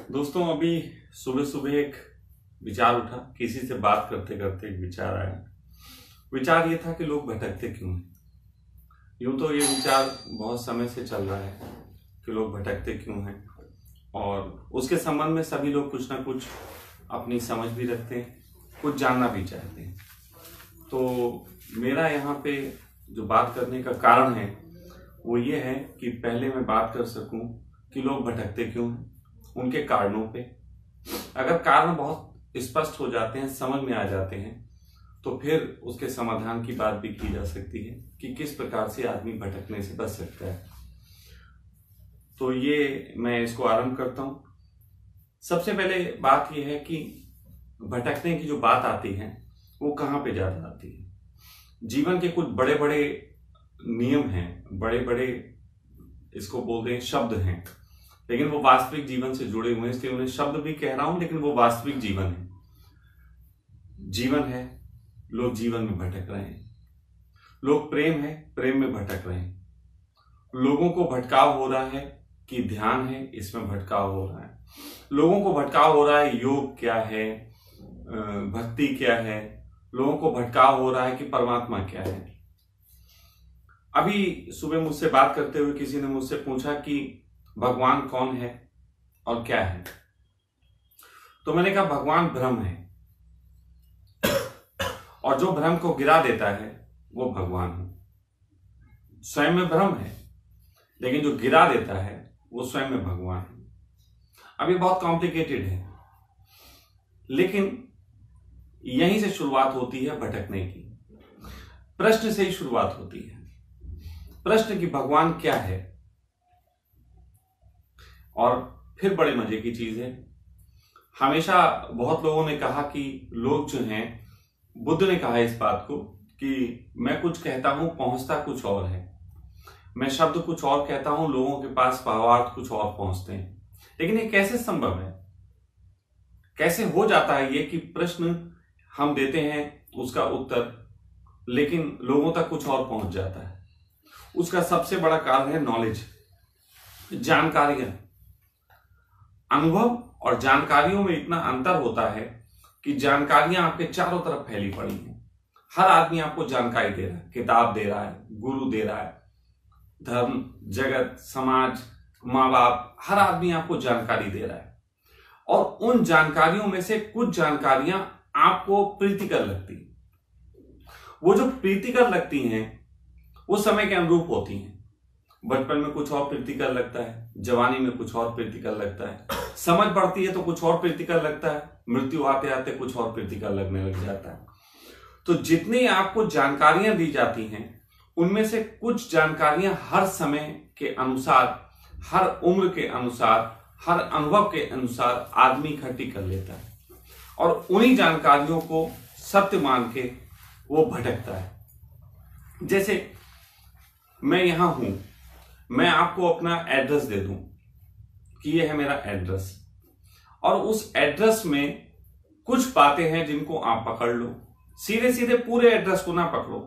दोस्तों, अभी सुबह सुबह एक विचार उठा। किसी से बात करते करते एक विचार आया। विचार ये था कि लोग भटकते क्यों हैं। यूं तो ये विचार बहुत समय से चल रहा है कि लोग भटकते क्यों हैं, और उसके संबंध में सभी लोग कुछ ना कुछ अपनी समझ भी रखते हैं, कुछ जानना भी चाहते हैं। तो मेरा यहाँ पे जो बात करने का कारण है वो ये है कि पहले मैं बात कर सकूं कि लोग भटकते क्यों हैं, उनके कारणों पे। अगर कारण बहुत स्पष्ट हो जाते हैं, समझ में आ जाते हैं, तो फिर उसके समाधान की बात भी की जा सकती है कि किस प्रकार से आदमी भटकने से बच सकता है। तो ये मैं इसको आरंभ करता हूं। सबसे पहले बात यह है कि भटकने की जो बात आती है वो कहाँ पे ज्यादा आती है। जीवन के कुछ बड़े बड़े नियम हैं, बड़े बड़े इसको बोलते हैं शब्द हैं, लेकिन वो वास्तविक जीवन से जुड़े हुए हैं, इसलिए उन्हें शब्द भी कह रहा हूं, लेकिन वो वास्तविक जीवन है। जीवन है, लोग जीवन में भटक रहे हैं। लोग प्रेम है, प्रेम में भटक रहे हैं। लोगों को भटकाव हो रहा है कि ध्यान है, इसमें भटकाव हो रहा है। लोगों को भटकाव हो रहा है योग क्या है, भक्ति क्या है। लोगों को भटकाव हो रहा है कि परमात्मा क्या है। अभी सुबह मुझसे बात करते हुए किसी ने मुझसे पूछा कि भगवान कौन है और क्या है। तो मैंने कहा भगवान ब्रह्म है, और जो भ्रम को गिरा देता है वो भगवान है। स्वयं में ब्रह्म है, लेकिन जो गिरा देता है वो स्वयं में भगवान है। अब ये बहुत कॉम्प्लिकेटेड है, लेकिन यहीं से शुरुआत होती है भटकने की। प्रश्न से ही शुरुआत होती है। प्रश्न कि भगवान क्या है। और फिर बड़े मजे की चीज है, हमेशा बहुत लोगों ने कहा कि लोग जो हैं, बुद्ध ने कहा इस बात को कि मैं कुछ कहता हूं, पहुंचता कुछ और है। मैं शब्द कुछ और कहता हूं, लोगों के पास भावार्थ कुछ और पहुंचते हैं। लेकिन ये कैसे संभव है, कैसे हो जाता है ये कि प्रश्न हम देते हैं, उसका उत्तर लेकिन लोगों तक कुछ और पहुंच जाता है। उसका सबसे बड़ा कारण है नॉलेज, जानकारियां। अनुभव और जानकारियों में इतना अंतर होता है कि जानकारियां आपके चारों तरफ फैली पड़ी हैं। हर आदमी आपको जानकारी दे रहा है, किताब दे रहा है, गुरु दे रहा है, धर्म, जगत, समाज, माँ बाप, हर आदमी आपको जानकारी दे रहा है। और उन जानकारियों में से कुछ जानकारियां आपको प्रीतिकर लगती हैं। वो जो प्रीतिकर लगती हैं वो समय के अनुरूप होती हैं। बचपन में कुछ और प्रीतिकर लगता है, जवानी में कुछ और प्रीतिकर लगता है, समझ बढ़ती है तो कुछ और प्रीतिकर लगता है, मृत्यु आते आते कुछ और प्रीतिकर लगने लग जाता है। तो जितनी आपको जानकारियां दी जाती हैं, उनमें से कुछ जानकारियां हर समय के अनुसार, हर उम्र के अनुसार, हर अनुभव के अनुसार आदमी इकट्ठी कर लेता है, और उन्हीं जानकारियों को सत्य मान के वो भटकता है। जैसे मैं यहां हूं, मैं आपको अपना एड्रेस दे दूं कि ये है मेरा एड्रेस, और उस एड्रेस में कुछ बातें हैं जिनको आप पकड़ लो। सीधे सीधे पूरे एड्रेस को ना पकड़ो,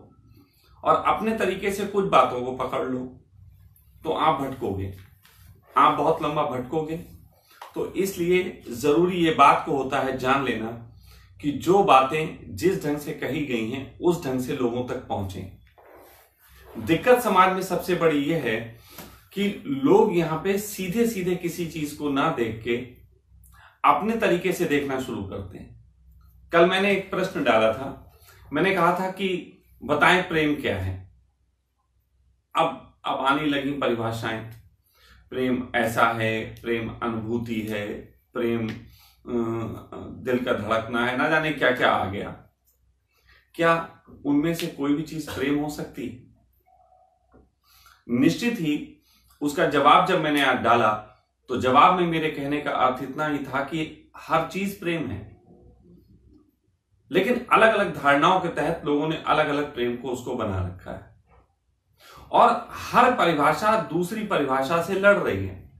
और अपने तरीके से कुछ बातों को पकड़ लो, तो आप भटकोगे, आप बहुत लंबा भटकोगे। तो इसलिए जरूरी ये बात को होता है जान लेना कि जो बातें जिस ढंग से कही गई हैं उस ढंग से लोगों तक पहुंचे। दिक्कत समाज में सबसे बड़ी यह है कि लोग यहां पे सीधे सीधे किसी चीज को ना देख के अपने तरीके से देखना शुरू करते हैं। कल मैंने एक प्रश्न डाला था, मैंने कहा था कि बताएं प्रेम क्या है। अब आने लगी परिभाषाएं। प्रेम ऐसा है, प्रेम अनुभूति है, प्रेम दिल का धड़कना है, ना जाने क्या क्या आ गया। क्या उनमें से कोई भी चीज प्रेम हो सकती है? निश्चित ही उसका जवाब जब मैंने आज डाला तो जवाब में मेरे कहने का अर्थ इतना ही था कि हर चीज प्रेम है, लेकिन अलग अलग धारणाओं के तहत लोगों ने अलग अलग प्रेम को उसको बना रखा है, और हर परिभाषा दूसरी परिभाषा से लड़ रही है,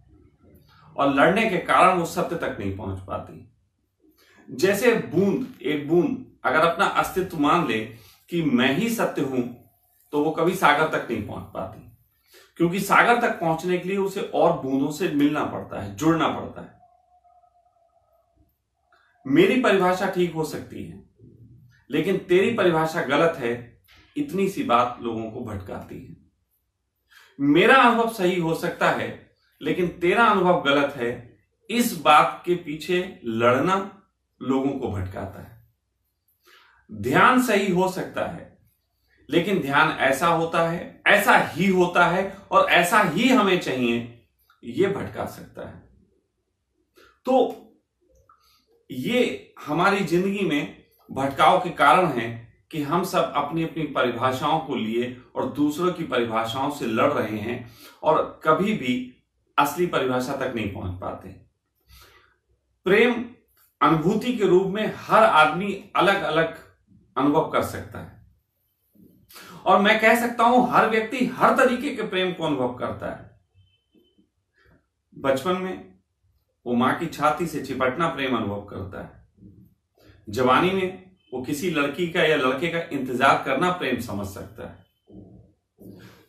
और लड़ने के कारण वो सत्य तक नहीं पहुंच पाती। जैसे बूंद, एक बूंद अगर अपना अस्तित्व मान ले कि मैं ही सत्य हूं, तो वो कभी सागर तक नहीं पहुंच पाती, क्योंकि सागर तक पहुंचने के लिए उसे और बूंदों से मिलना पड़ता है, जुड़ना पड़ता है। मेरी परिभाषा ठीक हो सकती है, लेकिन तेरी परिभाषा गलत है, इतनी सी बात लोगों को भटकाती है। मेरा अनुभव सही हो सकता है, लेकिन तेरा अनुभव गलत है, इस बात के पीछे लड़ना लोगों को भटकाता है। ध्यान सही हो सकता है, लेकिन ध्यान ऐसा होता है, ऐसा ही होता है और ऐसा ही हमें चाहिए, यह भटका सकता है। तो ये हमारी जिंदगी में भटकाव के कारण है कि हम सब अपनी अपनी परिभाषाओं को लिए और दूसरों की परिभाषाओं से लड़ रहे हैं और कभी भी असली परिभाषा तक नहीं पहुंच पाते। प्रेम अनुभूति के रूप में हर आदमी अलग अलग अनुभव कर सकता है, और मैं कह सकता हूं हर व्यक्ति हर तरीके के प्रेम को अनुभव करता है। बचपन में वो मां की छाती से चिपटना प्रेम अनुभव करता है। जवानी में वो किसी लड़की का या लड़के का इंतजार करना प्रेम समझ सकता है।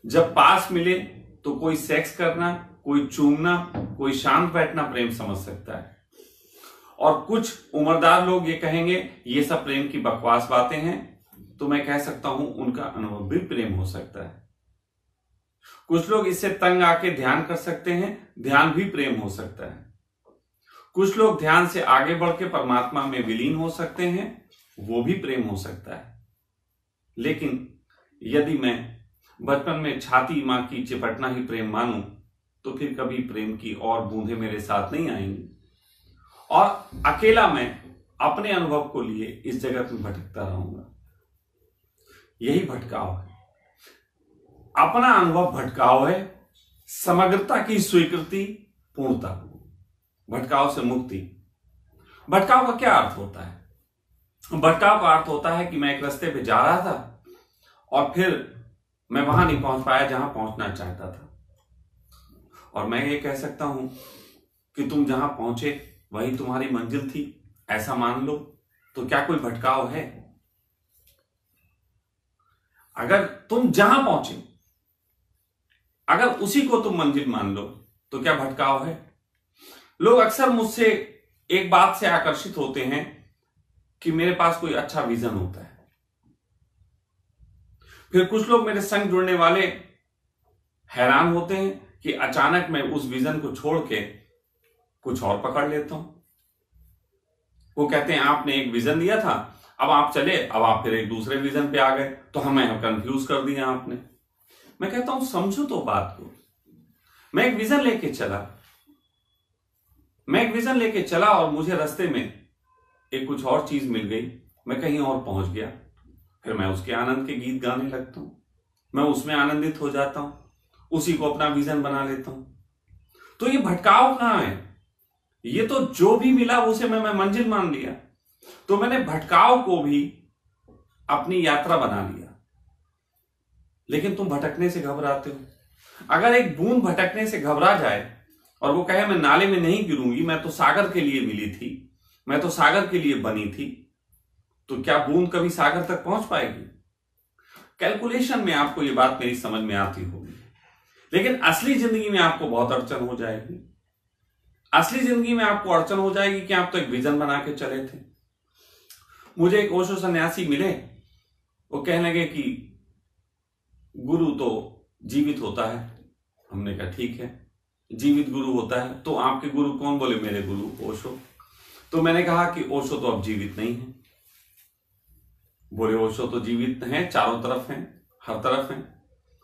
जब पास मिले तो कोई सेक्स करना, कोई चूमना, कोई शांत बैठना प्रेम समझ सकता है। और कुछ उम्रदार लोग ये कहेंगे ये सब प्रेम की बकवास बातें हैं, तो मैं कह सकता हूं उनका अनुभव भी प्रेम हो सकता है। कुछ लोग इससे तंग आके ध्यान कर सकते हैं, ध्यान भी प्रेम हो सकता है। कुछ लोग ध्यान से आगे बढ़ के परमात्मा में विलीन हो सकते हैं, वो भी प्रेम हो सकता है। लेकिन यदि मैं बचपन में छाती मां की चिपटना ही प्रेम मानूं, तो फिर कभी प्रेम की और बूंदें मेरे साथ नहीं आएंगी और अकेला मैं अपने अनुभव को लिए इस जगत में भटकता रहूंगा। यही भटकाव है, अपना अनुभव भटकाव है, समग्रता की स्वीकृति पूर्णता, भटकाव से मुक्ति। भटकाव का क्या अर्थ होता है? भटकाव का अर्थ होता है कि मैं एक रास्ते पे जा रहा था और फिर मैं वहां नहीं पहुंच पाया जहां पहुंचना चाहता था, और मैं ये कह सकता हूं कि तुम जहां पहुंचे वही तुम्हारी मंजिल थी, ऐसा मान लो, तो क्या कोई भटकाव है? अगर तुम जहां पहुंचे, अगर उसी को तुम मंजिल मान लो, तो क्या भटकाव है? लोग अक्सर मुझसे एक बात से आकर्षित होते हैं कि मेरे पास कोई अच्छा विजन होता है। फिर कुछ लोग मेरे संग जुड़ने वाले हैरान होते हैं कि अचानक मैं उस विजन को छोड़ के कुछ और पकड़ लेता हूं। वो कहते हैं आपने एक विजन दिया था, अब आप चले, अब आप फिर एक दूसरे विजन पे आ गए, तो हमें कंफ्यूज कर दिया आपने। मैं कहता हूं समझो तो बात को। मैं एक विजन लेके चला और मुझे रास्ते में एक कुछ और चीज मिल गई, मैं कहीं और पहुंच गया, फिर मैं उसके आनंद के गीत गाने लगता हूं, मैं उसमें आनंदित हो जाता हूं, उसी को अपना विजन बना लेता हूं। तो ये भटकाव कहां है? ये तो जो भी मिला उसे मैं मंजिल मान लिया। तो मैंने भटकाव को भी अपनी यात्रा बना लिया। लेकिन तुम भटकने से घबराते हो। अगर एक बूंद भटकने से घबरा जाए और वो कहे मैं नाले में नहीं गिरूंगी, मैं तो सागर के लिए मिली थी, मैं तो सागर के लिए बनी थी, तो क्या बूंद कभी सागर तक पहुंच पाएगी? कैलकुलेशन में आपको ये बात मेरी समझ में आती होगी, लेकिन असली जिंदगी में आपको बहुत अड़चन हो जाएगी। असली जिंदगी में आपको अड़चन हो जाएगी कि आप तो एक विजन बना के चले थे। मुझे एक ओशो सन्यासी मिले, वो कहने लगे कि गुरु तो जीवित होता है। हमने कहा ठीक है, जीवित गुरु होता है, तो आपके गुरु कौन? बोले मेरे गुरु ओशो। तो मैंने कहा कि ओशो तो अब जीवित नहीं है। बोले ओशो तो जीवित हैं, चारों तरफ हैं, हर तरफ हैं।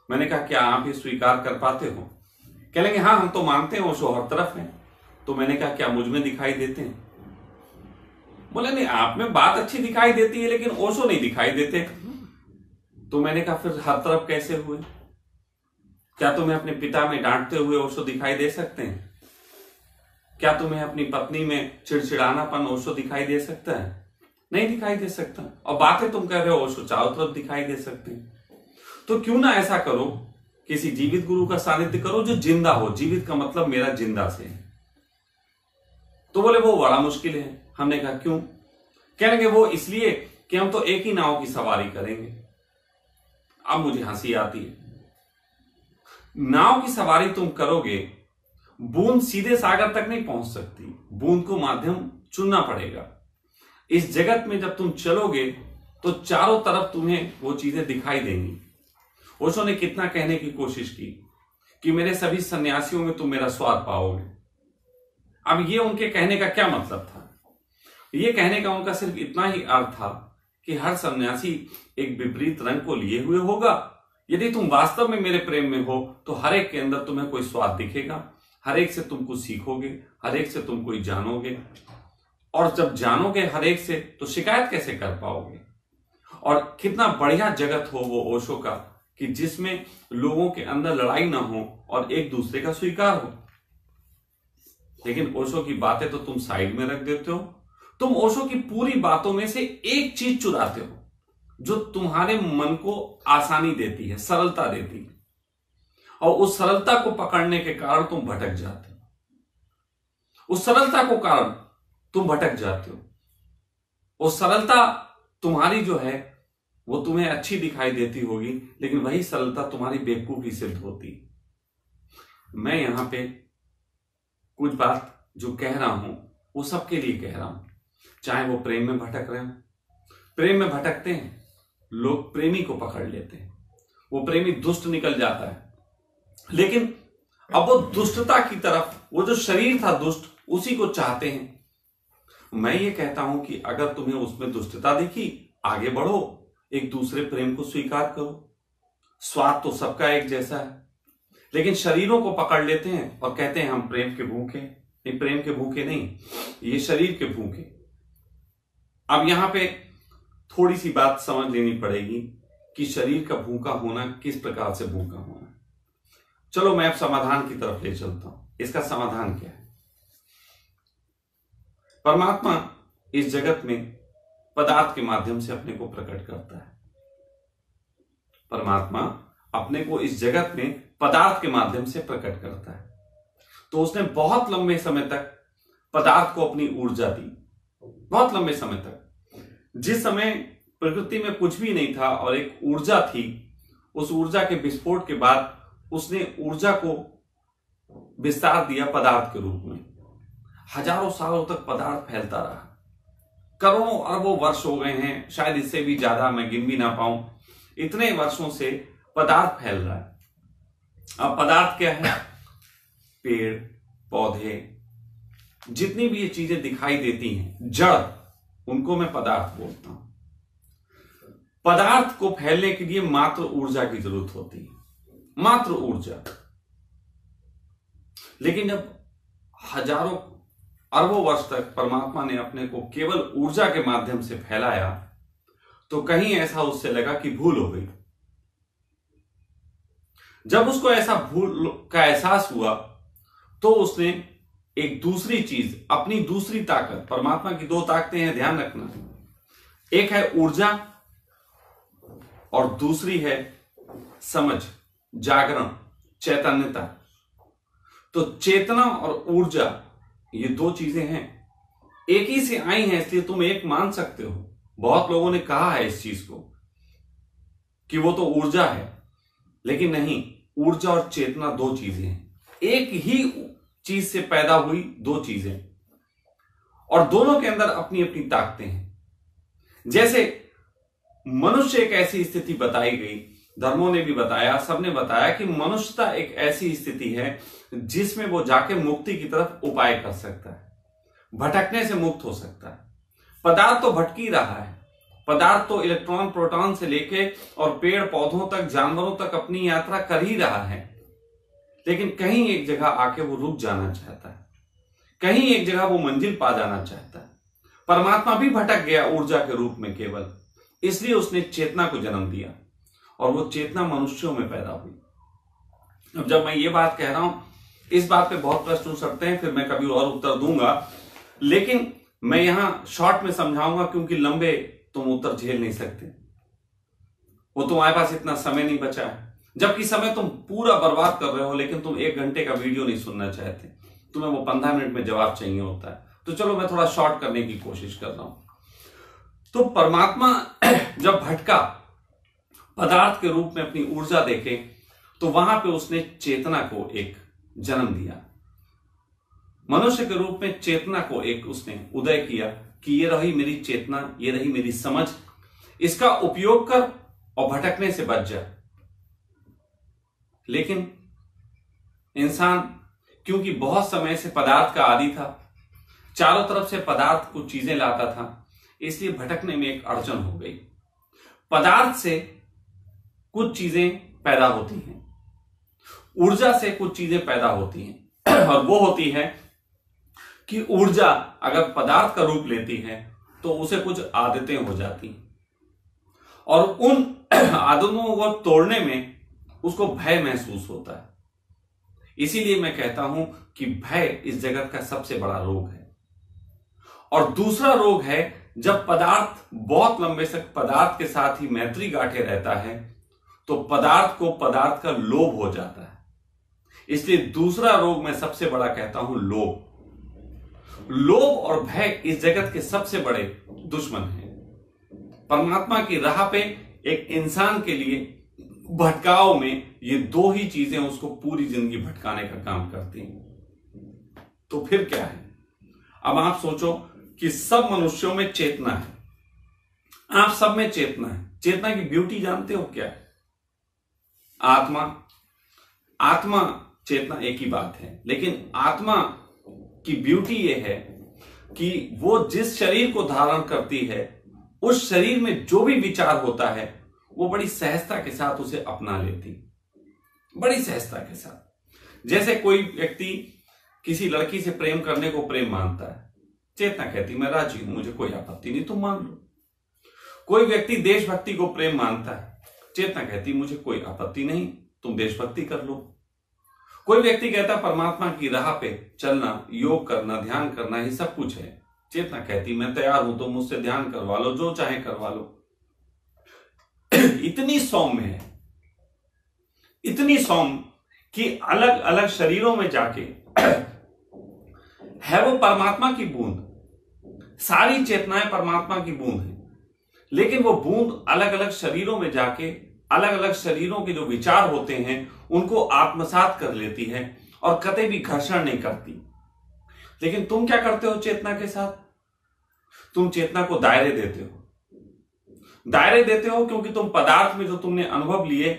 मैंने कहा क्या आप ये स्वीकार कर पाते हो? कह लेंगे हाँ हम तो मानते हैं ओशो हर तरफ हैं। तो मैंने कहा क्या मुझ में दिखाई देते हैं? बोले नहीं, आप में बात अच्छी दिखाई देती है लेकिन ओशो नहीं दिखाई देते। तो मैंने कहा फिर हर तरफ कैसे हुए? क्या तुम्हें अपने पिता में डांटते हुए ओशो दिखाई दे सकते हैं? क्या तुम्हें अपनी पत्नी में चिड़चिड़ानापन ओशो दिखाई दे सकता है? नहीं दिखाई दे सकता। और बातें तुम कह रहे हो ओशो चारों तरफ दिखाई दे सकते हैं। तो क्यों ना ऐसा करो, किसी जीवित गुरु का सानिध्य करो जो जिंदा हो। जीवित का मतलब मेरा जिंदा से है। तो बोले वो बड़ा मुश्किल है। हमने कहा क्यों? कह लगे वो इसलिए कि हम तो एक ही नाव की सवारी करेंगे। अब मुझे हंसी आती है। नाव की सवारी तुम करोगे, बूंद सीधे सागर तक नहीं पहुंच सकती, बूंद को माध्यम चुनना पड़ेगा। इस जगत में जब तुम चलोगे तो चारों तरफ तुम्हें वो चीजें दिखाई देंगी। ओशो ने कितना कहने की कोशिश की कि मेरे सभी सन्यासियों में तुम मेरा स्वाद पाओगे। अब ये उनके कहने का क्या मतलब था? ये कहने का उनका सिर्फ इतना ही अर्थ था कि हर सन्यासी एक विपरीत रंग को लिए हुए होगा। यदि तुम वास्तव में मेरे प्रेम में हो तो हर एक के अंदर तुम्हें कोई स्वाद दिखेगा, हर एक से तुम कुछ सीखोगे, हर एक से तुम कोई जानोगे, और जब जानोगे हर एक से तो शिकायत कैसे कर पाओगे? और कितना बढ़िया जगत हो वो ओशो का कि जिसमें लोगों के अंदर लड़ाई ना हो और एक दूसरे का स्वीकार हो। लेकिन ओशो की बातें तो तुम साइड में रख देते हो। तुम ओशो की पूरी बातों में से एक चीज चुराते हो जो तुम्हारे मन को आसानी देती है, सरलता देती है, और उस सरलता को पकड़ने के कारण तुम भटक जाते हो। उस सरलता को कारण तुम भटक जाते हो। वो सरलता तुम्हारी जो है वो तुम्हें अच्छी दिखाई देती होगी, लेकिन वही सरलता तुम्हारी बेवकूफी सिद्ध होती। मैं यहां पे कुछ बात जो कह रहा हूं वो सबके लिए कह रहा हूं, चाहे वो प्रेम में भटक रहे हो। प्रेम में भटकते हैं लोग, प्रेमी को पकड़ लेते हैं, वो प्रेमी दुष्ट निकल जाता है, लेकिन अब वो दुष्टता की तरफ, वो जो शरीर था दुष्ट, उसी को चाहते हैं। मैं ये कहता हूं कि अगर तुम्हें उसमें दुष्टता दिखी, आगे बढ़ो, एक दूसरे प्रेम को स्वीकार करो। स्वाद तो सबका एक जैसा है, लेकिन शरीरों को पकड़ लेते हैं और कहते हैं हम प्रेम के भूखे। नहीं, प्रेम के भूखे नहीं, ये शरीर के भूखे। अब यहां पे थोड़ी सी बात समझ लेनी पड़ेगी कि शरीर का भूखा होना किस प्रकार से भूखा होना। चलो मैं अब समाधान की तरफ ले चलता हूं। इसका समाधान क्या है? परमात्मा इस जगत में पदार्थ के माध्यम से अपने को प्रकट करता है। परमात्मा अपने को इस जगत में पदार्थ के माध्यम से प्रकट करता है। तो उसने बहुत लंबे समय तक पदार्थ को अपनी ऊर्जा दी, बहुत लंबे समय तक। जिस समय प्रकृति में कुछ भी नहीं था और एक ऊर्जा थी, उस ऊर्जा के विस्फोट के बाद उसने ऊर्जा को विस्तार दिया पदार्थ के रूप में। हजारों सालों तक पदार्थ फैलता रहा, करोड़ों अरबों वर्ष हो गए हैं, शायद इससे भी ज्यादा, मैं गिन भी ना पाऊं। इतने वर्षों से पदार्थ फैल रहा है। अब पदार्थ क्या है? पेड़ पौधे, जितनी भी ये चीजें दिखाई देती हैं, जड़, उनको मैं पदार्थ बोलता हूं। पदार्थ को फैलने के लिए मात्र ऊर्जा की जरूरत होती है, मात्र ऊर्जा। लेकिन जब हजारों अरबों वर्ष तक परमात्मा ने अपने को केवल ऊर्जा के माध्यम से फैलाया, तो कहीं ऐसा उससे लगा कि भूल हो गई। जब उसको ऐसा भूल का एहसास हुआ तो उसने एक दूसरी चीज, अपनी दूसरी ताकत, परमात्मा की दो ताकतें हैं, ध्यान रखना, एक है ऊर्जा और दूसरी है समझ, जागरण, चैतन्यता। तो चेतना और ऊर्जा, ये दो चीजें हैं, एक ही से आई हैं, इसलिए तुम एक मान सकते हो। बहुत लोगों ने कहा है इस चीज को कि वो तो ऊर्जा है, लेकिन नहीं, ऊर्जा और चेतना दो चीजें हैं। एक ही चीज से पैदा हुई दो चीजें, और दोनों के अंदर अपनी अपनी ताकतें हैं। जैसे मनुष्य एक ऐसी स्थिति बताई गई, धर्मों ने भी बताया, सबने बताया कि मनुष्यता एक ऐसी स्थिति है जिसमें वो जाके मुक्ति की तरफ उपाय कर सकता है, भटकने से मुक्त हो सकता है। पदार्थ तो भटक ही रहा है, पदार्थ तो इलेक्ट्रॉन प्रोटॉन से लेके और पेड़ पौधों तक, जानवरों तक अपनी यात्रा कर ही रहा है, लेकिन कहीं एक जगह आके वो रुक जाना चाहता है, कहीं एक जगह वो मंजिल पा जाना चाहता है। परमात्मा भी भटक गया ऊर्जा के रूप में केवल, इसलिए उसने चेतना को जन्म दिया, और वो चेतना मनुष्यों में पैदा हुई। अब जब मैं ये बात कह रहा हूं, इस बात पे बहुत प्रश्न उठ सकते हैं, फिर मैं कभी और उत्तर दूंगा, लेकिन मैं यहां शॉर्ट में समझाऊंगा, क्योंकि लंबे तुम उत्तर झेल नहीं सकते, वो तुम्हारे पास इतना समय नहीं बचा है। जबकि समय तुम पूरा बर्बाद कर रहे हो, लेकिन तुम 1 घंटे का वीडियो नहीं सुनना चाहते, तुम्हें वो 15 मिनट में जवाब चाहिए होता है। तो चलो मैं थोड़ा शॉर्ट करने की कोशिश कर रहा हूं। तो परमात्मा जब भटका, पदार्थ के रूप में अपनी ऊर्जा देखे, तो वहां पे उसने चेतना को एक जन्म दिया, मनुष्य के रूप में चेतना को एक उसने उदय किया, कि ये रही मेरी चेतना, ये रही मेरी समझ, इसका उपयोग कर और भटकने से बच जा। लेकिन इंसान क्योंकि बहुत समय से पदार्थ का आदी था, चारों तरफ से पदार्थ कुछ चीजें लाता था, इसलिए भटकने में एक अड़चन हो गई। पदार्थ से कुछ चीजें पैदा होती हैं, ऊर्जा से कुछ चीजें पैदा होती हैं, और वो होती है कि ऊर्जा अगर पदार्थ का रूप लेती है तो उसे कुछ आदतें हो जाती हैं, और उन आदतों को तोड़ने में उसको भय महसूस होता है। इसीलिए मैं कहता हूं कि भय इस जगत का सबसे बड़ा रोग है। और दूसरा रोग है जब पदार्थ बहुत लंबे तक पदार्थ के साथ ही मैत्री गांठे रहता है तो पदार्थ को पदार्थ का लोभ हो जाता है। इसलिए दूसरा रोग मैं सबसे बड़ा कहता हूं लोभ। लोभ और भय इस जगत के सबसे बड़े दुश्मन हैं। परमात्मा की राह पे एक इंसान के लिए भटकाव में ये दो ही चीजें उसको पूरी जिंदगी भटकाने का काम करती हैं। तो फिर क्या है? अब आप सोचो कि सब मनुष्यों में चेतना है, आप सब में चेतना है। चेतना की ब्यूटी जानते हो क्या है? आत्मा, आत्मा चेतना एक ही बात है, लेकिन आत्मा की ब्यूटी यह है कि वो जिस शरीर को धारण करती है उस शरीर में जो भी विचार होता है वो बड़ी सहजता के साथ उसे अपना लेती, बड़ी सहजता के साथ। जैसे कोई व्यक्ति किसी लड़की से प्रेम करने को प्रेम मानता है, चेतना कहती मैं राजी हूं, मुझे कोई आपत्ति नहीं, तुम मान लो। कोई व्यक्ति देशभक्ति को प्रेम मानता है, चेतना कहती मुझे कोई आपत्ति नहीं, तुम देशभक्ति कर लो। कोई व्यक्ति कहता परमात्मा की राह पे चलना, योग करना, ध्यान करना ही सब कुछ है, चेतना कहती मैं तैयार हूं, तो मुझसे ध्यान करवा लो, जो चाहे करवा लो। इतनी सौम्य है, इतनी सौम्य कि अलग अलग शरीरों में जाके है वो परमात्मा की बूंद। सारी चेतनाएं परमात्मा की बूंद है, लेकिन वो बूंद अलग अलग शरीरों में जाके अलग अलग शरीरों के जो विचार होते हैं उनको आत्मसात कर लेती है और कतई भी घर्षण नहीं करती। लेकिन तुम क्या करते हो चेतना के साथ? तुम चेतना को दायरे देते हो। दायरे देते हो क्योंकि तुम पदार्थ में जो तुमने अनुभव लिए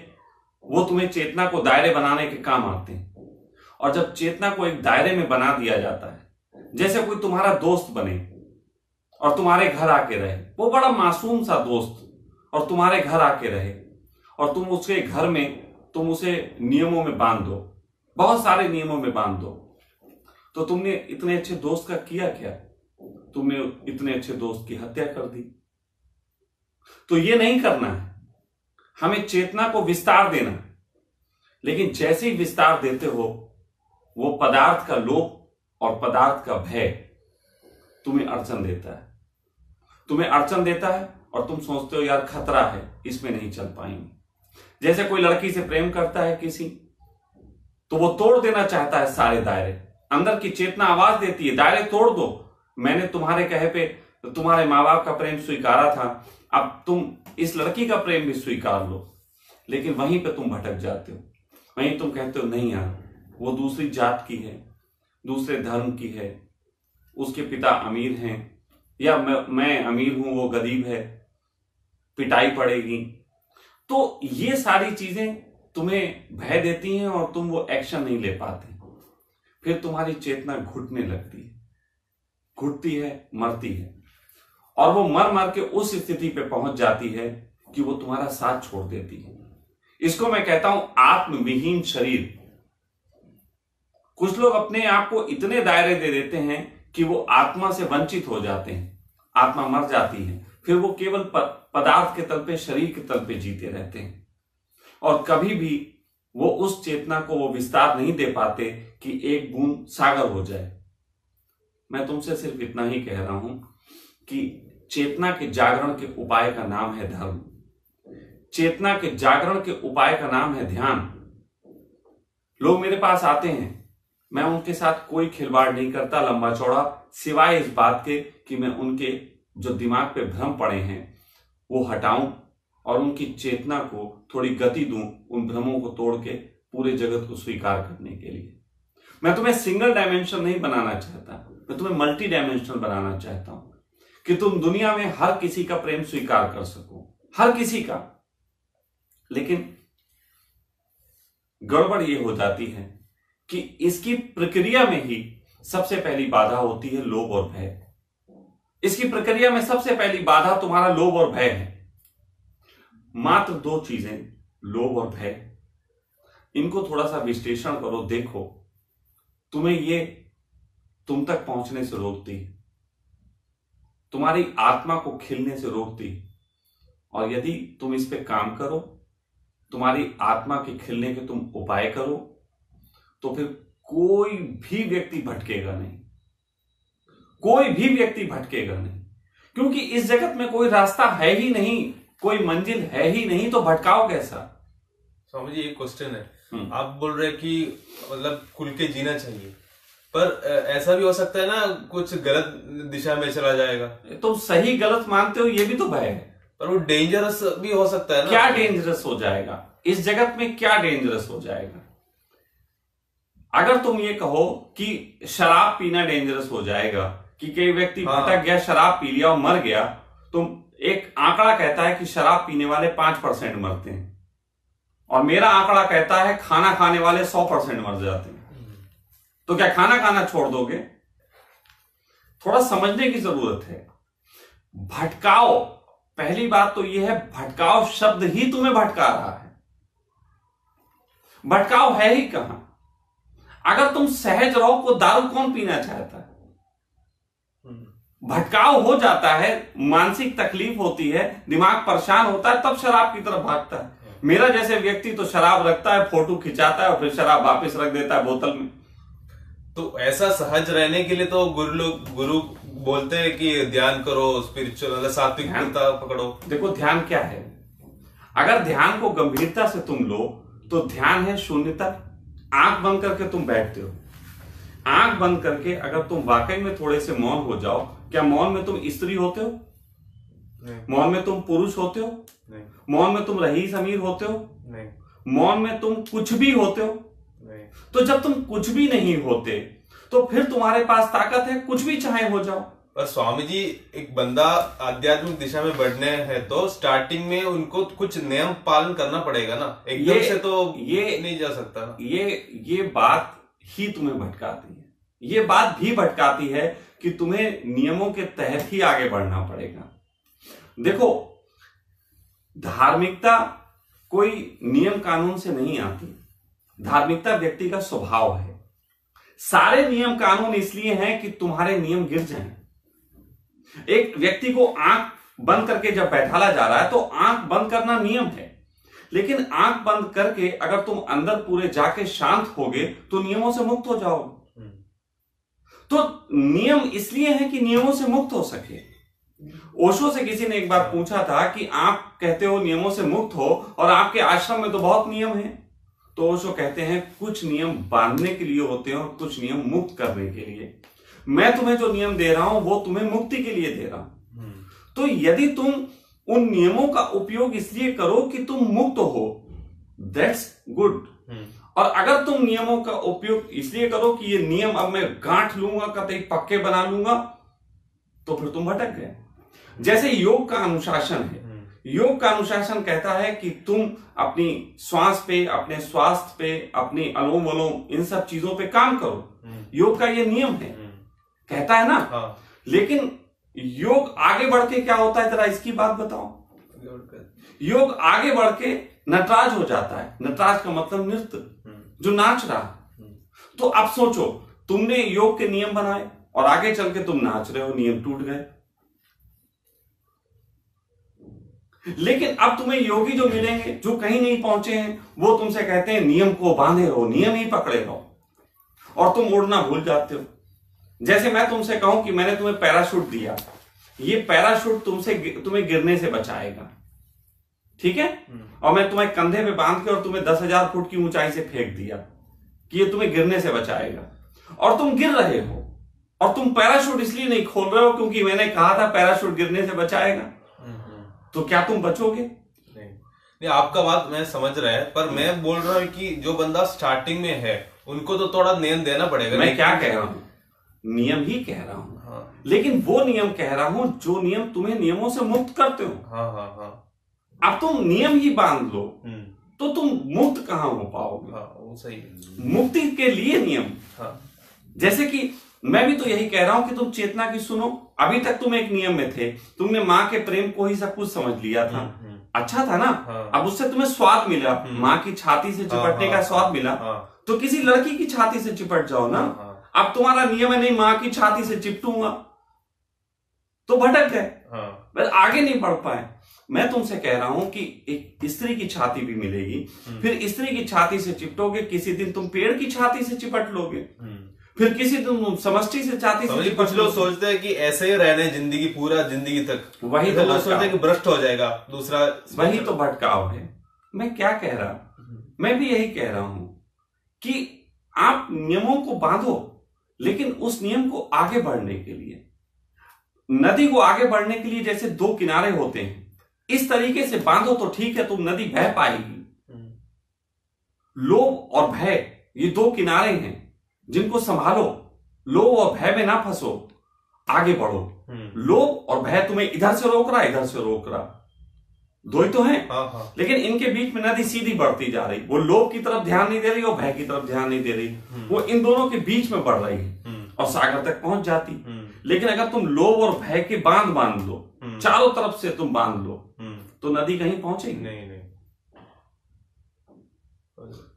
वो तुम्हें चेतना को दायरे बनाने के काम आते हैं। और जब चेतना को एक दायरे में बना दिया जाता है, जैसे कोई तुम्हारा दोस्त बने और तुम्हारे घर आके रहे, वो बड़ा मासूम सा दोस्त, और तुम्हारे घर आके रहे और तुम उसके घर में तुम उसे नियमों में बांध दो, बहुत सारे नियमों में बांध दो, तो तुमने इतने अच्छे दोस्त का किया क्या? तुमने इतने अच्छे दोस्त की हत्या कर दी। तो ये नहीं करना है, हमें चेतना को विस्तार देना। लेकिन जैसे ही विस्तार देते हो वो पदार्थ का लोभ और पदार्थ का भय तुम्हें अड़चन देता है, तुम्हें अड़चन देता है और तुम सोचते हो यार खतरा है, इसमें नहीं चल पाएंगे। जैसे कोई लड़की से प्रेम करता है किसी, तो वो तोड़ देना चाहता है सारे दायरे। अंदर की चेतना आवाज देती है दायरे तोड़ दो, मैंने तुम्हारे कहे पे तुम्हारे माँ बाप का प्रेम स्वीकारा था, अब तुम इस लड़की का प्रेम भी स्वीकार लो। लेकिन वहीं पे तुम भटक जाते हो, वहीं तुम कहते हो नहीं यार वो दूसरी जात की है, दूसरे धर्म की है, उसके पिता अमीर हैं, या मैं अमीर हूं वो गरीब है, पिटाई पड़ेगी। तो ये सारी चीजें तुम्हें भय देती हैं और तुम वो एक्शन नहीं ले पाते। फिर तुम्हारी चेतना घुटने लगती है, घुटती है, मरती है, और वो मर मर के उस स्थिति पे पहुंच जाती है कि वो तुम्हारा साथ छोड़ देती है। इसको मैं कहता हूं आत्मविहीन शरीर। कुछ लोग अपने आप को इतने दायरे दे देते हैं कि वो आत्मा से वंचित हो जाते हैं, आत्मा मर जाती है, फिर वो केवल पदार्थ के तल पे, शरीर के तल पे जीते रहते हैं, और कभी भी वो उस चेतना को वो विस्तार नहीं दे पाते कि एक बूंद सागर हो जाए। मैं तुमसे सिर्फ इतना ही कह रहा हूं कि चेतना के जागरण के उपाय का नाम है धर्म, चेतना के जागरण के उपाय का नाम है ध्यान। लोग मेरे पास आते हैं, मैं उनके साथ कोई खिलवाड़ नहीं करता लंबा चौड़ा, सिवाय इस बात के कि मैं उनके जो दिमाग पे भ्रम पड़े हैं वो हटाऊं और उनकी चेतना को थोड़ी गति दूं, उन भ्रमों को तोड़ के पूरे जगत को स्वीकार करने के लिए। मैं तुम्हें सिंगल डायमेंशन नहीं बनाना चाहता, मैं तुम्हें मल्टी डायमेंशनल बनाना चाहता हूं कि तुम दुनिया में हर किसी का प्रेम स्वीकार कर सको, हर किसी का। लेकिन गड़बड़ ये हो जाती है कि इसकी प्रक्रिया में ही सबसे पहली बाधा होती है लोभ और भय। इसकी प्रक्रिया में सबसे पहली बाधा तुम्हारा लोभ और भय है। मात्र दो चीजें, लोभ और भय, इनको थोड़ा सा विश्लेषण करो, देखो तुम्हें ये तुम तक पहुंचने से रोकती, तुम्हारी आत्मा को खिलने से रोकती। और यदि तुम इस पे काम करो, तुम्हारी आत्मा के खिलने के तुम उपाय करो, तो फिर कोई भी व्यक्ति भटकेगा नहीं, कोई भी व्यक्ति भटकेगा नहीं। क्योंकि इस जगत में कोई रास्ता है ही नहीं, कोई मंजिल है ही नहीं, तो भटकाओ कैसा। स्वामी जी, एक क्वेश्चन है। आप बोल रहे कि मतलब खुल के जीना चाहिए, पर ऐसा भी हो सकता है ना कुछ गलत दिशा में चला जाएगा। तुम सही गलत मानते हो, ये भी तो भय है। पर वो डेंजरस भी हो सकता है ना। क्या डेंजरस हो जाएगा इस जगत में, क्या डेंजरस हो जाएगा? अगर तुम ये कहो कि शराब पीना डेंजरस हो जाएगा, कि कोई व्यक्ति भटक गया, शराब पी लिया और मर गया, तो एक आंकड़ा कहता है कि शराब पीने वाले 5% मरते हैं, और मेरा आंकड़ा कहता है खाना खाने वाले 100% मर जाते हैं। तो क्या खाना खाना छोड़ दोगे? थोड़ा समझने की जरूरत है। भटकाओ, पहली बात तो यह है, भटकाओ शब्द ही तुम्हें भटका रहा है। भटकाओ है ही कहां? अगर तुम सहज रहो तो दारू कौन पीना चाहता है? भटकाव हो जाता है, मानसिक तकलीफ होती है, दिमाग परेशान होता है, तब शराब की तरफ भागता है। मेरा जैसे व्यक्ति तो शराब रखता है, फोटो खिंचाता है और फिर शराब वापस रख देता है बोतल में। तो ऐसा सहज रहने के लिए तो गुरु बोलते हैं कि ध्यान करो, स्पिरिचुअल सात्विकता पकड़ो। देखो ध्यान क्या है, अगर ध्यान को गंभीरता से तुम लो तो ध्यान है शून्यता। आंख बंद करके तुम बैठते हो, आंख बंद करके अगर तुम वाकई में थोड़े से मौन हो जाओ, क्या मौन में तुम स्त्री होते हो? नहीं। मौन में तुम पुरुष होते हो? नहीं। मौन में तुम रईस अमीर होते हो? नहीं। मौन में तुम कुछ भी होते हो? नहीं। तो जब तुम कुछ भी नहीं होते तो फिर तुम्हारे पास ताकत है, कुछ भी चाहे हो जाओ। पर स्वामी जी, एक बंदा आध्यात्मिक दिशा में बढ़ने है तो स्टार्टिंग में उनको कुछ नियम पालन करना पड़ेगा ना, एकदम से तो ये नहीं जा सकता ना। ये बात ही तुम्हें भटकाती है, ये बात भी भटकाती है कि तुम्हें नियमों के तहत ही आगे बढ़ना पड़ेगा। देखो, धार्मिकता कोई नियम कानून से नहीं आती, धार्मिकता व्यक्ति का स्वभाव है। सारे नियम कानून इसलिए हैं कि तुम्हारे नियम गिर जाएं। एक व्यक्ति को आंख बंद करके जब बैठाला जा रहा है तो आंख बंद करना नियम है, लेकिन आंख बंद करके अगर तुम अंदर पूरे जाके शांत होगे तो नियमों से मुक्त हो जाओगे। तो नियम इसलिए है कि नियमों से मुक्त हो सके। ओशो से किसी ने एक बार पूछा था कि आप कहते हो नियमों से मुक्त हो और आपके आश्रम में तो बहुत नियम हैं। तो ओशो कहते हैं कुछ नियम बांधने के लिए होते हैं और कुछ नियम मुक्त करने के लिए। मैं तुम्हें जो नियम दे रहा हूं वो तुम्हें मुक्ति के लिए दे रहा हूं। तो यदि तुम उन नियमों का उपयोग इसलिए करो कि तुम मुक्त हो, दैट्स गुड। और अगर तुम नियमों का उपयोग इसलिए करो कि ये नियम अब मैं गांठ लूंगा, कतई पक्के बना लूंगा, तो फिर तुम भटक गए। जैसे योग का अनुशासन है, योग का अनुशासन कहता है कि तुम अपनी श्वास पे, अपने स्वास्थ्य पे, अपनी अनुलोम विलोम, इन सब चीजों पे काम करो। योग का ये नियम है, कहता है ना। हाँ। लेकिन योग आगे बढ़ के क्या होता है, जरा इसकी बात बताओ। योग आगे बढ़ के नटराज हो जाता है। नटराज का मतलब नृत्य, जो नाच रहा। तो अब सोचो, तुमने योग के नियम बनाए और आगे चल के तुम नाच रहे हो, नियम टूट गए। लेकिन अब तुम्हें योगी जो मिलेंगे, जो कहीं नहीं पहुंचे हैं, वो तुमसे कहते हैं नियम को बांधे रहो, नियम ही पकड़े रहो, और तुम उड़ना भूल जाते हो। जैसे मैं तुमसे कहूं कि मैंने तुम्हें पैराशूट दिया, ये पैराशूट तुम्हें गिरने से बचाएगा, ठीक है? और मैं तुम्हें कंधे पे बांध के और तुम्हें 10,000 फुट की ऊंचाई से फेंक दिया कि ये तुम्हें गिरने से बचाएगा, और तुम गिर रहे हो। और तुम पैराशूट इसलिए नहीं खोल रहे हो क्योंकि मैंने कहा था पैराशूट गिरने से बचाएगा। तो क्या तुम बचोगे? नहीं, आपका बात मैं समझ रहा है, पर मैं बोल रहा हूं कि जो बंदा स्टार्टिंग में है उनको तो थोड़ा नियम देना पड़ेगा। मैं क्या कह रहा हूं, नियम ही कह रहा हूं। लेकिन वो नियम कह रहा हूं जो नियम तुम्हें नियमों से मुक्त करते हो। अब तुम नियम ही बांध लो तो तुम मुक्त कहां हो पाओगे? वो सही। मुक्ति के लिए नियम। जैसे कि मैं भी तो यही कह रहा हूं कि तुम चेतना की सुनो। अभी तक तुम एक नियम में थे, तुमने माँ के प्रेम को ही सब कुछ समझ लिया था, अच्छा था ना। अब उससे तुम्हें स्वाद मिला, माँ की छाती से चिपटने का स्वाद मिला, तो किसी लड़की की छाती से चिपट जाओ ना। अब तुम्हारा नियम है नहीं माँ की छाती से चिपटूंगा, तो भटक गए, बस आगे नहीं बढ़ पाए। मैं तुमसे कह रहा हूं कि एक स्त्री की छाती भी मिलेगी, फिर स्त्री की छाती से चिपटोगे, किसी दिन तुम पेड़ की छाती से चिपट लोगे, फिर किसी दिन समष्टि से छाती से चिपट। कुछ लोग सोचते हैं कि ऐसे ही रहने जिंदगी, पूरा जिंदगी तक। वही तो लोग सोचते हैं कि भ्रष्ट हो जाएगा दूसरा। वही तो भटकाव है। मैं क्या कह रहा, मैं भी यही कह रहा हूं कि आप नियमों को बांधो, लेकिन उस नियम को आगे बढ़ने के लिए, नदी को आगे बढ़ने के लिए जैसे दो किनारे होते हैं, इस तरीके से बांधो तो ठीक है, तुम नदी बह पाएगी। लोभ और भय ये दो किनारे हैं जिनको संभालो, लोभ और भय में ना फंसो, आगे बढ़ो। लोभ और भय तुम्हें इधर से रोक रहा, इधर से रोक रहा, दो ही तो हैं। लेकिन इनके बीच में नदी सीधी बढ़ती जा रही, वो लोभ की तरफ ध्यान नहीं दे रही और भय की तरफ ध्यान नहीं दे रही, वो इन दोनों के बीच में बढ़ रही है और सागर तक पहुंच जाती। लेकिन अगर तुम लोभ और भय के बांध लो, चारों तरफ से तुम बांध लो, तो नदी कहीं पहुंचेगी नहीं।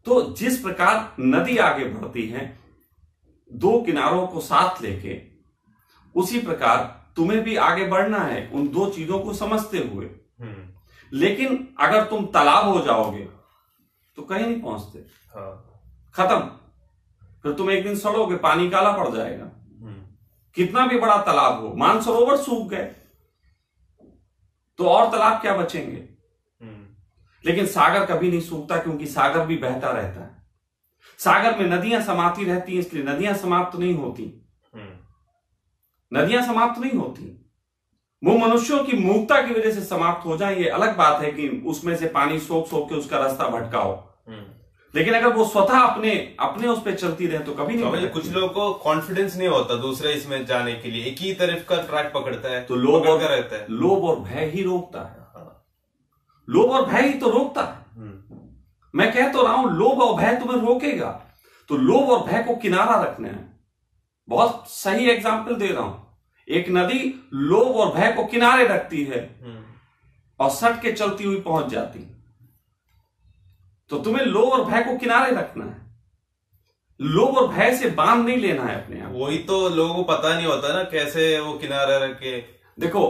तो जिस प्रकार नदी आगे बढ़ती है दो किनारों को साथ लेके, उसी प्रकार तुम्हें भी आगे बढ़ना है उन दो चीजों को समझते हुए। लेकिन अगर तुम तालाब हो जाओगे तो कहीं नहीं पहुंचते, खत्म। फिर तुम एक दिन सड़ोगे, पानी काला पड़ जाएगा। कितना भी बड़ा तालाब हो, मानसरोवर सूख गए तो और तालाब क्या बचेंगे। लेकिन सागर कभी नहीं सूखता, क्योंकि सागर भी बहता रहता है। सागर में नदियां समाती रहती हैं, इसलिए नदियां समाप्त नहीं होती। नदियां समाप्त नहीं होती, वो मनुष्यों की मूर्खता की वजह से समाप्त हो जाए, ये अलग बात है कि उसमें से पानी सोख के उसका रास्ता भटकाओ। लेकिन अगर वो स्वतः अपने उस पर चलती रहे तो कभी नहीं। कुछ लोगों को कॉन्फिडेंस नहीं होता दूसरे इसमें जाने के लिए, एक ही तरफ का ट्रैक पकड़ता है, तो लोभ और भय ही रोकता है। लोभ और भय ही तो रोकता है। मैं कह तो रहा हूं लोभ और भय तुम्हें रोकेगा, तो लोभ और भय को किनारा रखना है। बहुत सही एग्जाम्पल दे रहा हूं, एक नदी लोभ और भय को किनारे रखती है और सट के चलती हुई पहुंच जाती। तो तुम्हें लोभ और भय को किनारे रखना है, लोभ और भय से बांध नहीं लेना है अपने आप। वही तो लोगों को पता नहीं होता ना कैसे वो किनारे रखे। देखो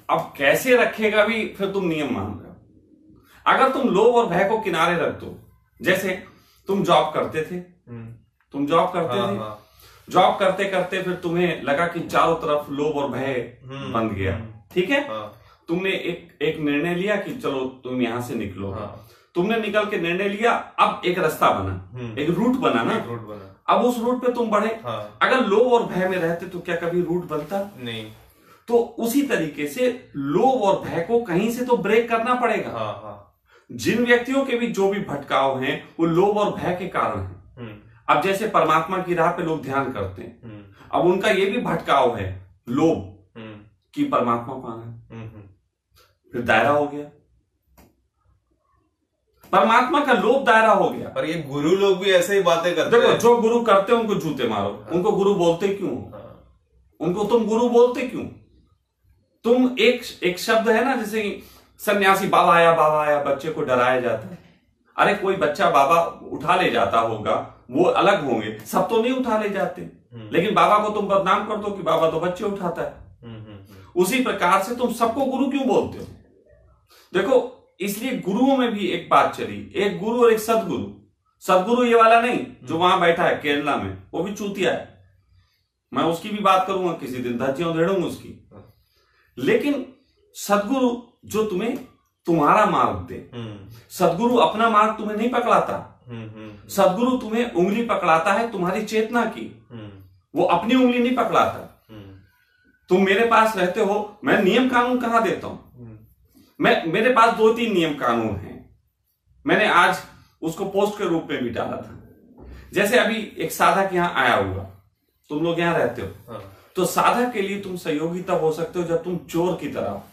अब कैसे रखेगा भी फिर तुम नियम मान रहे हो। अगर तुम लोभ और भय को किनारे रख दो, जैसे तुम जॉब करते थे, जॉब करते करते फिर तुम्हें लगा कि चारों तरफ लोभ और भय बंध गया, ठीक है। तुमने एक निर्णय लिया कि चलो तुम यहां से निकलो। तुमने निकल के निर्णय लिया, अब एक रास्ता बना, एक रूट बना ना, अब उस रूट पे तुम बढ़े। अगर लोभ और भय में रहते तो क्या कभी रूट बनता? नहीं। तो उसी तरीके से लोभ और भय को कहीं से तो ब्रेक करना पड़ेगा। जिन व्यक्तियों के भी जो भी भटकाव हैं वो लोभ और भय के कारण हैं। अब जैसे परमात्मा की राह पे लोग ध्यान करते हैं, अब उनका ये भी भटकाव है लोभ कि परमात्मा पाना है, फिर दायरा हो गया, परमात्मा का लोभ दायरा हो गया। पर ये गुरु लोग भी ऐसे ही बातें करते हैं। देखो जो गुरु करते हैं उनको जूते मारो, उनको गुरु बोलते क्यों? उनको तुम गुरु बोलते क्यों? तुम एक शब्द है ना, जैसे सन्यासी बाबा आया बच्चे को डराया जाता है। अरे कोई बच्चा बाबा उठा ले जाता होगा, वो अलग होंगे, सब तो नहीं उठा ले जाते। लेकिन बाबा को तुम बदनाम कर दो कि बाबा तो बच्चे उठाता है। उसी प्रकार से तुम सबको गुरु क्यों बोलते हो? देखो इसलिए गुरुओं में भी एक बात चली, एक गुरु और एक सदगुरु। सदगुरु ये वाला नहीं जो वहां बैठा है केरला में, वो भी चूतिया है, मैं उसकी भी बात करूंगा किसी दिन, धज्जियां उधेड़ूंगा उसकी। लेकिन सदगुरु जो तुम्हें तुम्हारा मार्ग दे। सदगुरु अपना मार्ग तुम्हें नहीं पकड़ाता, सदगुरु तुम्हें उंगली पकड़ाता है तुम्हारी चेतना की, वो अपनी उंगली नहीं पकड़ाता। तुम मेरे पास रहते हो, मैं नियम कानून कहां देता हूं? मेरे पास 2-3 नियम कानून हैं, मैंने आज उसको पोस्ट के रूप में भी डाला था। जैसे अभी एक साधक यहां आया हुआ, तुम लोग यहाँ रहते हो। हाँ। तो साधक के लिए तुम सहयोगी तब हो सकते हो जब तुम चोर की तरह हो।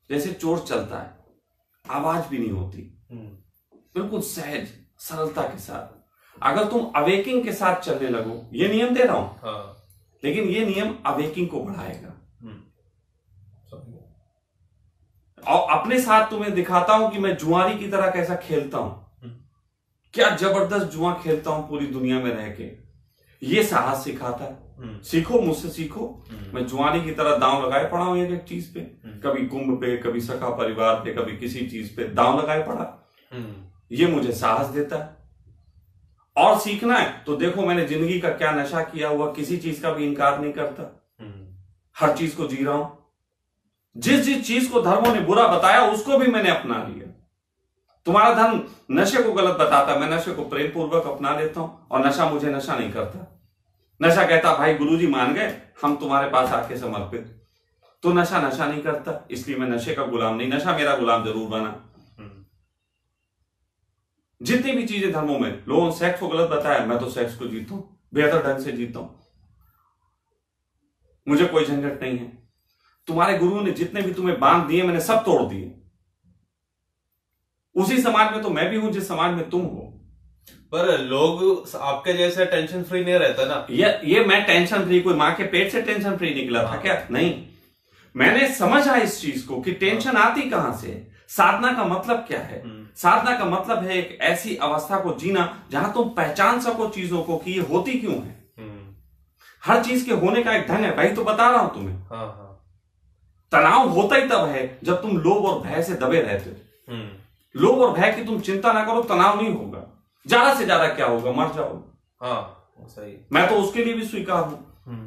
जैसे चोर चलता है, आवाज भी नहीं होती, बिल्कुल सहज सरलता के साथ। अगर तुम अवेकिंग के साथ चलने लगो, ये नियम दे रहा हूं, हाँ। लेकिन ये नियम अवेकिंग को बढ़ाएगा। और अपने साथ तुम्हें दिखाता हूं कि मैं जुआरी की तरह कैसा खेलता हूं, क्या जबरदस्त जुआ खेलता हूं पूरी दुनिया में रह के। ये साहस सिखाता है। सीखो, मुझसे सीखो। मैं जुआरी की तरह दांव लगाए पड़ा हूं एक एक चीज पे, कभी कुंभ पे, कभी सखा परिवार पे, कभी किसी चीज पे दांव लगाए पड़ा। ये मुझे साहस देता है। और सीखना है तो देखो मैंने जिंदगी का क्या नशा किया हुआ, किसी चीज का भी इनकार नहीं करता, हर चीज को जी रहा हूं। जिस जिस चीज को धर्मों ने बुरा बताया उसको भी मैंने अपना लिया। तुम्हारा धर्म नशे को गलत बताता, मैं नशे को प्रेम पूर्वक अपना लेता हूं, और नशा मुझे नशा नहीं करता। नशा कहता भाई गुरुजी मान गए, हम तुम्हारे पास आके समर्पित। तो नशा नशा नहीं करता, इसलिए मैं नशे का गुलाम नहीं, नशा मेरा गुलाम जरूर बना। जितनी भी चीजें धर्मों में लोगों ने सेक्स को गलत बताया, मैं तो सेक्स को जीता हूं, बेहतर ढंग से जीता हूं, मुझे कोई झंझट नहीं है। तुम्हारे गुरु ने जितने भी तुम्हें बांध दिए मैंने सब तोड़ दिए। उसी समाज में तो मैं भी हूं जिस समाज में तुम हो। पर लोग आपके जैसे टेंशन फ्री नहीं रहता ना। ये मैं टेंशन फ्री, कोई मां के पेट से टेंशन फ्री निकला था क्या? नहीं, मैंने समझा इस चीज को कि टेंशन आती कहां से। साधना का मतलब क्या है? साधना का मतलब है एक ऐसी अवस्था को जीना जहां तुम पहचान सको चीजों को कि ये होती क्यों है। हर चीज के होने का एक ढंग है, वही तो बता रहा हूं तुम्हें। हाँ। तनाव होता ही तब है जब तुम लोभ और भय से दबे रहते हो। लोभ और भय की तुम चिंता ना करो, तनाव नहीं होगा। ज्यादा से ज्यादा क्या होगा, मर जाओ। हाँ सही। मैं तो उसके लिए भी स्वीकार हूं।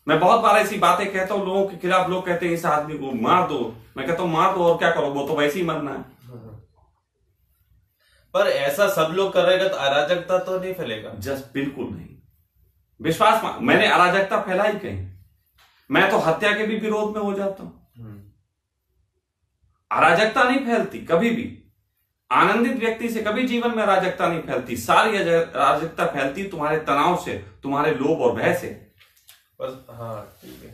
मैं बहुत बार ऐसी बातें कहता हूं लोगों के खिलाफ, लोग कहते हैं इस आदमी को मार दो, मैं कहता हूं मार दो और क्या करो, वो तो वैसे ही मरना है। पर ऐसा सब लोग करेगा तो अराजकता तो नहीं फैलेगा? जस्ट बिल्कुल नहीं। विश्वास, मैंने अराजकता फैलाई कहीं? मैं तो हत्या के भी विरोध में हो जाता हूं। अराजकता नहीं फैलती कभी भी। आनंदित व्यक्ति से कभी जीवन में अराजकता नहीं फैलती। सारी अराजकता फैलती तुम्हारे तनाव से, तुम्हारे लोभ और भय से। हाँ ठीक है।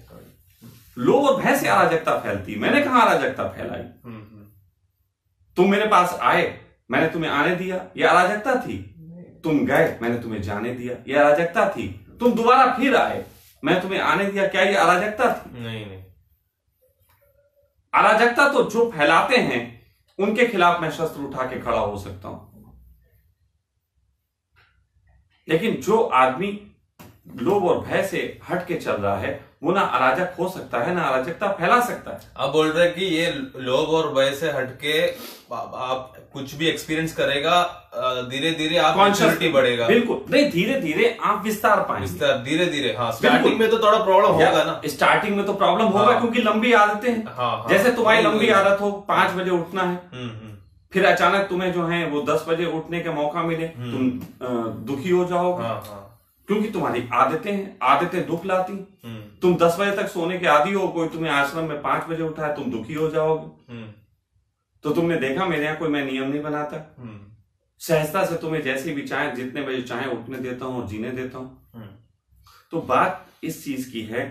लोभ और भय से अराजकता फैलती। मैंने कहा अराजकता फैलाई? तुम मेरे पास आए, मैंने तुम्हें आने दिया, यह अराजकता थी। तुम गए, मैंने तुम्हें जाने दिया, यह अराजकता थी। तुम दोबारा फिर आए, मैं तुम्हें आने दिया, क्या यह अराजकता थी? नहीं। अराजकता तो जो फैलाते हैं उनके खिलाफ मैं शस्त्र उठा के खड़ा हो सकता हूं, लेकिन जो आदमी लोभ और भय से हट के चल रहा है वो ना अराजक हो सकता है, ना अराजकता फैला सकता है। आप बोल रहे हैं कि ये लोभ और भय से हटके आप कुछ भी एक्सपीरियंस करेगा, धीरे धीरे आप मैच्योरिटी बढ़ेगा। बिल्कुल नहीं, धीरे धीरे आप विस्तार पाएंगे। धीरे धीरे। हाँ, स्टार्टिंग में तो थोड़ा प्रॉब्लम होगा ना। स्टार्टिंग में तो प्रॉब्लम होगा क्योंकि लंबी आदतें हैं। हाँ, जैसे तुम्हारी लंबी आदत हो 5 बजे उठना है, फिर अचानक तुम्हें जो है वो 10 बजे उठने का मौका मिले, तुम दुखी हो जाओगे। क्योंकि तुम्हारी आदतें हैं, आदतें दुख लाती। तुम 10 बजे तक सोने के आदी हो, कोई तुम्हें आश्रम में 5 बजे उठाए, तुम दुखी हो जाओगे। तो तुमने देखा मेरे यहाँ कोई मैं नियम नहीं बनाता, सहजता से तुम्हें जैसे भी चाहे, जितने बजे चाहे उठने देता हूं और जीने देता हूं। तो बात इस चीज की है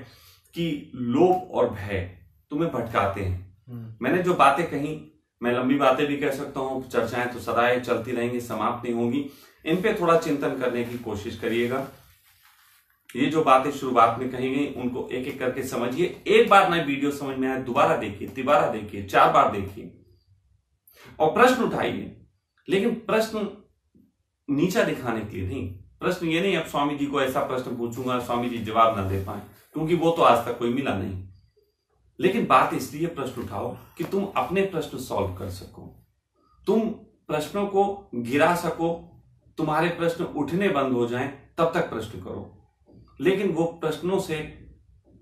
कि लोभ और भय तुम्हें भटकाते हैं। मैंने जो बातें कही, मैं लंबी बातें भी कह सकता हूं, चर्चाएं तो सदाएं चलती रहेंगी, समाप्त नहीं होंगी। इन पे थोड़ा चिंतन करने की कोशिश करिएगा। ये जो बातें शुरुआत में कही गई उनको एक एक करके समझिए। एक बार ना वीडियो समझ में आए, दोबारा देखिए, तिबारा देखिए, 4 बार देखिए और प्रश्न उठाइए। लेकिन प्रश्न नीचा दिखाने के लिए नहीं। प्रश्न ये नहीं अब स्वामी जी को ऐसा प्रश्न पूछूंगा, स्वामी जी जवाब ना दे पाए, क्योंकि वो तो आज तक कोई मिला नहीं। लेकिन बात इसलिए प्रश्न उठाओ कि तुम अपने प्रश्न सॉल्व कर सको, तुम प्रश्नों को गिरा सको। तुम्हारे प्रश्न उठने बंद हो जाएं तब तक प्रश्न करो, लेकिन वो प्रश्नों से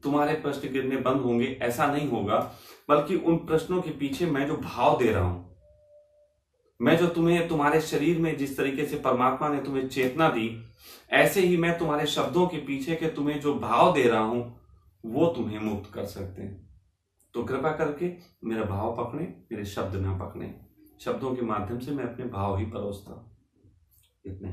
तुम्हारे प्रश्न गिरने बंद होंगे ऐसा नहीं होगा। बल्कि उन प्रश्नों के पीछे मैं जो भाव दे रहा हूं, मैं जो तुम्हें तुम्हारे शरीर में जिस तरीके से परमात्मा ने तुम्हें चेतना दी, ऐसे ही मैं तुम्हारे शब्दों के पीछे के तुम्हें जो भाव दे रहा हूं वो तुम्हें मुक्त कर सकते हैं। तो कृपा करके मेरा भाव पकड़े, मेरे शब्द ना पकड़े। शब्दों के माध्यम से मैं अपने भाव ही परोसता हूं। इतने